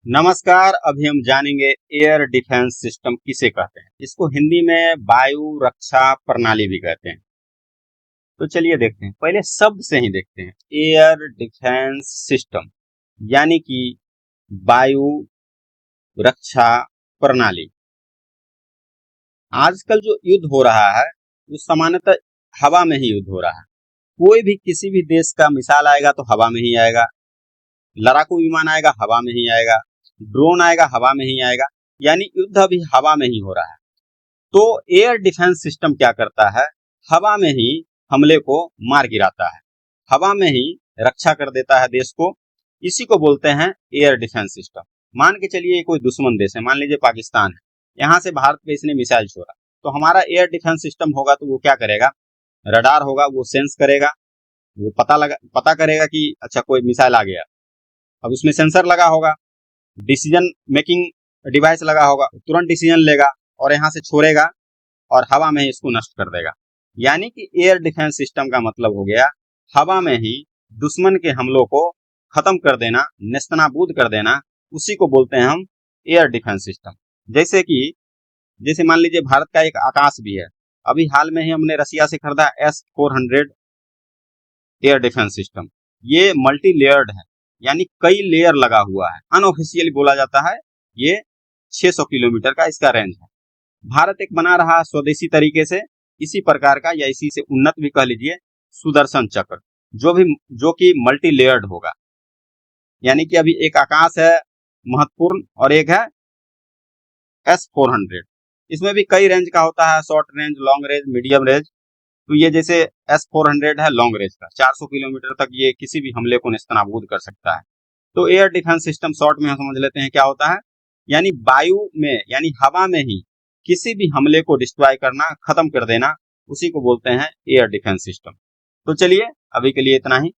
नमस्कार। अभी हम जानेंगे एयर डिफेंस सिस्टम किसे कहते हैं। इसको हिंदी में वायु रक्षा प्रणाली भी कहते हैं। तो चलिए देखते हैं, पहले शब्द से ही देखते हैं। एयर डिफेंस सिस्टम यानी कि वायु रक्षा प्रणाली। आजकल जो युद्ध हो रहा है वो सामान्यतः हवा में ही युद्ध हो रहा है। कोई भी किसी भी देश का मिसाइल आएगा तो हवा में ही आएगा, लड़ाकू विमान आएगा हवा में ही आएगा, ड्रोन आएगा हवा में ही आएगा, यानी युद्ध अभी हवा में ही हो रहा है। तो एयर डिफेंस सिस्टम क्या करता है, हवा में ही हमले को मार गिराता है, हवा में ही रक्षा कर देता है देश को। इसी को बोलते हैं एयर डिफेंस सिस्टम। मान के चलिए कोई दुश्मन देश है, मान लीजिए पाकिस्तान है, यहाँ से भारत पे इसने मिसाइल छोड़ा, तो हमारा एयर डिफेंस सिस्टम होगा तो वो क्या करेगा, रडार होगा, वो सेंस करेगा, वो पता करेगा कि अच्छा कोई मिसाइल आ गया। अब उसमें सेंसर लगा होगा, डिसीजन मेकिंग डिवाइस लगा होगा, तुरंत डिसीजन लेगा और यहाँ से छोड़ेगा और हवा में ही इसको नष्ट कर देगा। यानी कि एयर डिफेंस सिस्टम का मतलब हो गया हवा में ही दुश्मन के हमलों को खत्म कर देना, नेस्तनाबूद कर देना। उसी को बोलते हैं हम एयर डिफेंस सिस्टम। जैसे मान लीजिए भारत का एक आकाश भी है, अभी हाल में ही हमने रसिया से खरीदा S-400 एयर डिफेंस सिस्टम। ये मल्टी लेयर्ड है, यानी कई लेयर लगा हुआ है। अनऑफिशियली बोला जाता है ये 600 किलोमीटर का इसका रेंज है। भारत एक बना रहा है स्वदेशी तरीके से इसी प्रकार का, या इसी से उन्नत भी कह लीजिए, सुदर्शन चक्र, जो कि मल्टी लेयर्ड होगा। यानी कि अभी एक आकाश है महत्वपूर्ण और एक है S-400। इसमें भी कई रेंज का होता है, short range, long range, medium range. तो ये जैसे S-400 है लॉन्ग रेंज का, 400 किलोमीटर तक ये किसी भी हमले को नेस्तनाबूद कर सकता है। तो एयर डिफेंस सिस्टम शॉर्ट में हम समझ लेते हैं क्या होता है, यानी वायु में यानी हवा में ही किसी भी हमले को डिस्ट्रॉय करना, खत्म कर देना, उसी को बोलते हैं एयर डिफेंस सिस्टम। तो चलिए अभी के लिए इतना ही।